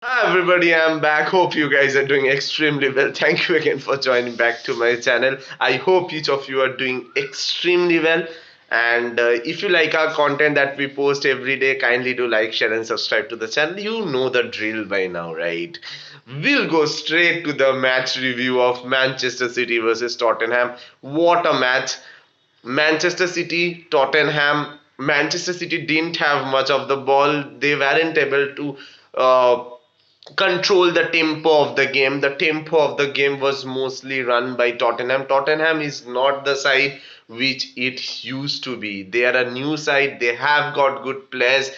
Hi everybody, I'm back. Hope you guys are doing extremely well. Thank you again for joining back to my channel. I hope each of you are doing extremely well. And if you like our content that we post every day, kindly do like, share, and subscribe to the channel. You know the drill by now, right? We'll go straight to the match review of Manchester City versus Tottenham. What a match! Manchester City, Tottenham. Manchester City didn't have much of the ball. They weren't able to control the tempo of the game. The tempo of the game was mostly run by Tottenham. Tottenham is not the side which it used to be. They are a new side. They have got good players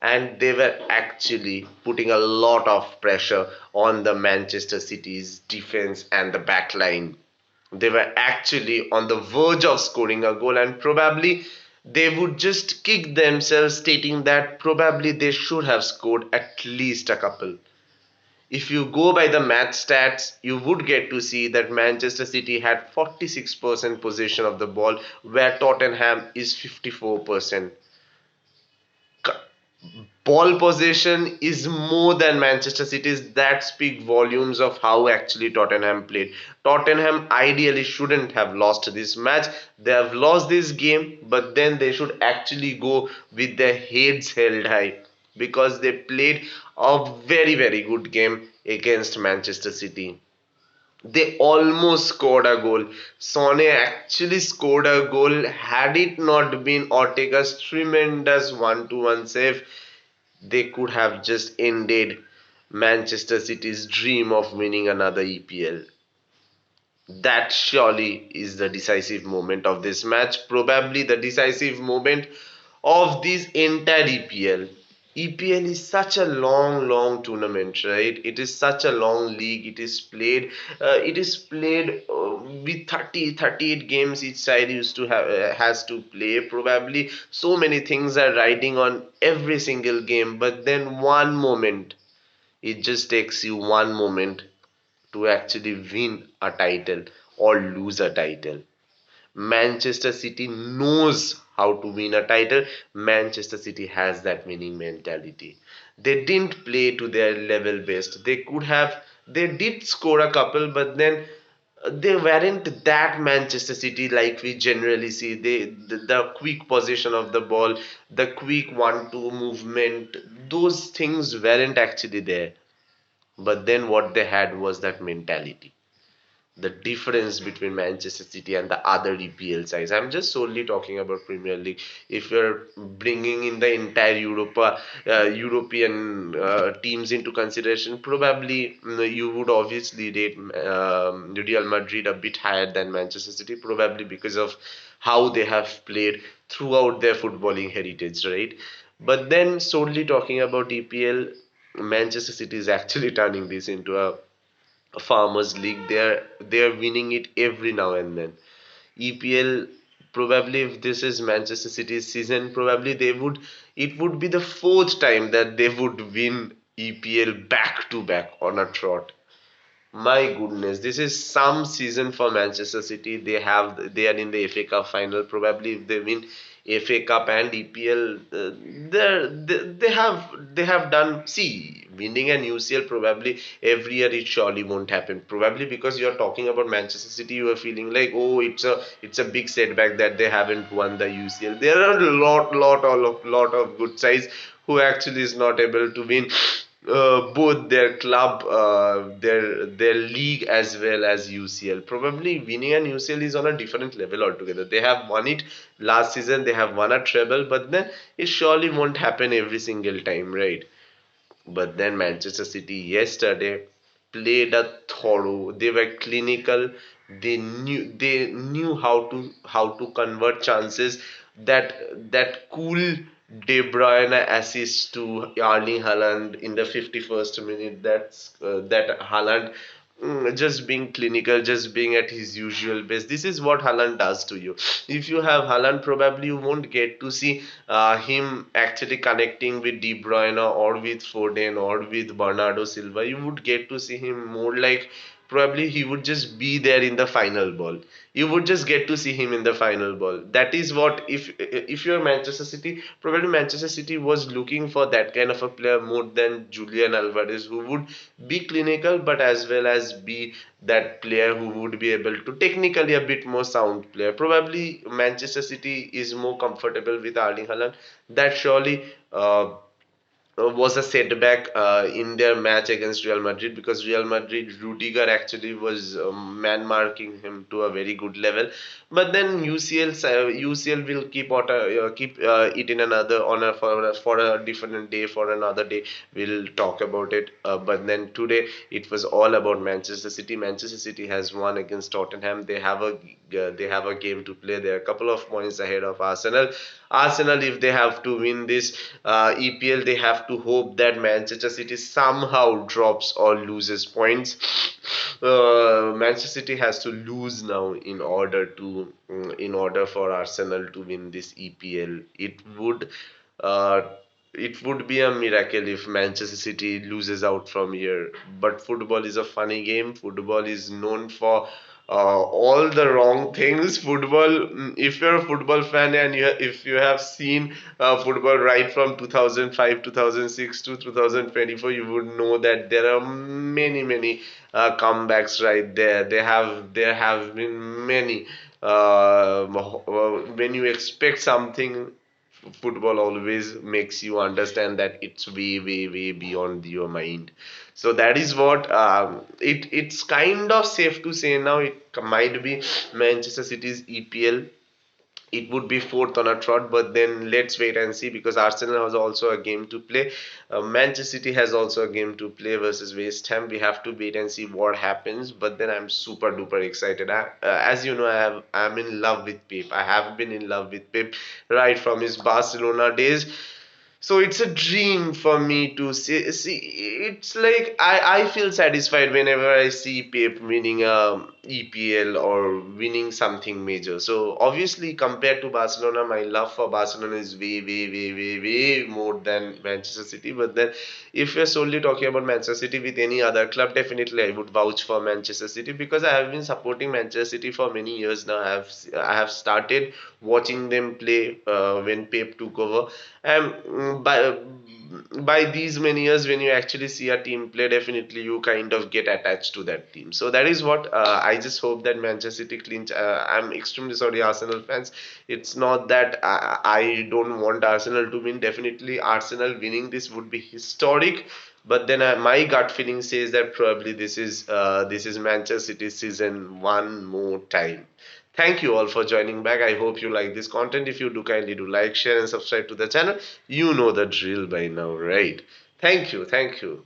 and they were actually putting a lot of pressure on the Manchester City's defense and the back line. They were actually on the verge of scoring a goal, and probably they would just kick themselves, stating that probably they should have scored at least a couple. If you go by the match stats, you would get to see that Manchester City had 46% possession of the ball, where Tottenham is 54%. Ball possession is more than Manchester City's. That speak volumes of how actually Tottenham played. Tottenham ideally shouldn't have lost this match. They have lost this game, but then they should actually go with their heads held high because they played a very good game against Manchester City. They almost scored a goal. Sone actually scored a goal. Had it not been Ortega's tremendous one-to-one save, they could have just ended Manchester City's dream of winning another EPL. That surely is the decisive moment of this match, probably the decisive moment of this entire EPL. EPL is such a long tournament, right? It is such a long league. It is played with 38 games each side used to have has to play. Probably so many things are riding on every single game, but then one moment, it just takes you one moment to actually win a title or lose a title. Manchester City knows how to win a title. Manchester City has that winning mentality. They didn't play to their level best. They did score a couple, but then they weren't that Manchester City like we generally see. The quick possession of the ball, the quick one-two movement, those things weren't actually there. But then what they had was that mentality. The difference between Manchester City and the other EPL sides. I'm just solely talking about Premier League. If you're bringing in the entire European teams into consideration, probably you would obviously rate Real Madrid a bit higher than Manchester City, probably because of how they have played throughout their footballing heritage, right? But then solely talking about EPL, Manchester City is actually turning this into a farmers league. They're winning it every now and then. EPL, probably if this is Manchester City's season, probably they would it would be the fourth time that they would win EPL back to back on a trot. My goodness, this is some season for Manchester City. They are in the FA Cup final. Probably if they win FA Cup and EPL, they have done. See, winning an UCL probably every year it surely won't happen. Probably because you are talking about Manchester City, you are feeling like, oh, it's a big setback that they haven't won the UCL. There are a lot of good sides who actually is not able to win both their club, their league as well as UCL. Probably winning an UCL is on a different level altogether. They have won it last season. They have won a treble, but then it surely won't happen every single time, right? But then Manchester City yesterday played a thorough. They were clinical. They knew how to convert chances. That cool De Bruyne assist to Erling Haaland in the 51st minute. That Haaland just being clinical, just being at his usual best. This is what Haaland does to you. If you have Haaland, probably you won't get to see him actually connecting with De Bruyne or with Foden or with Bernardo Silva. You would get to see him more like probably he would just be there in the final ball. You would just get to see him in the final ball. That is what, if you're Manchester City, probably Manchester City was looking for that kind of a player more than Julian Alvarez, who would be clinical but as well as be that player who would be able to technically a bit more sound player. Probably Manchester City is more comfortable with Erling Haaland. That surely was a setback in their match against Real Madrid, because Real Madrid Rudiger actually was man marking him to a very good level. But then UCL will keep it in another on a for a different day, for another day. We'll talk about it. But then today it was all about Manchester City. Manchester City has won against Tottenham. They have a game to play. They're a couple of points ahead of Arsenal. Arsenal, if they have to win this EPL, they have to hope that Manchester City somehow drops or loses points. Manchester City has to lose now in order for Arsenal to win this EPL. Uh, it would be a miracle if Manchester City loses out from here. But football is a funny game. Football is known for all the wrong things. If you're a football fan and if you have seen football right from 2005, 2006 to 2024, you would know that there are many comebacks right there. There have been many. When you expect something, football always makes you understand that it's way beyond your mind. So that is what it's kind of safe to say now it might be Manchester City's EPL. It would be fourth on a trot, but then let's wait and see, because Arsenal has also a game to play. Manchester City has also a game to play versus West Ham. We have to wait and see what happens. But then I'm super duper excited. As you know, I'm in love with Pep. I have been in love with Pep right from his Barcelona days. So it's a dream for me to see. It's like I feel satisfied whenever I see Pep winning a EPL or winning something major. So obviously, compared to Barcelona, my love for Barcelona is way more than Manchester City. But then, if you're solely talking about Manchester City with any other club, definitely I would vouch for Manchester City, because I have been supporting Manchester City for many years now. I have started watching them play when Pep took over, and by these many years, when you actually see a team play, definitely you kind of get attached to that team. So that is what I just hope that Manchester City clinch. I'm extremely sorry, Arsenal fans. It's not that I don't want Arsenal to win. Definitely, Arsenal winning this would be historic. But then my gut feeling says that probably this is Manchester City season one more time. Thank you all for joining back. I hope you like this content. If you do, kindly do like, share, and subscribe to the channel. You know the drill by now, right? Thank you. Thank you.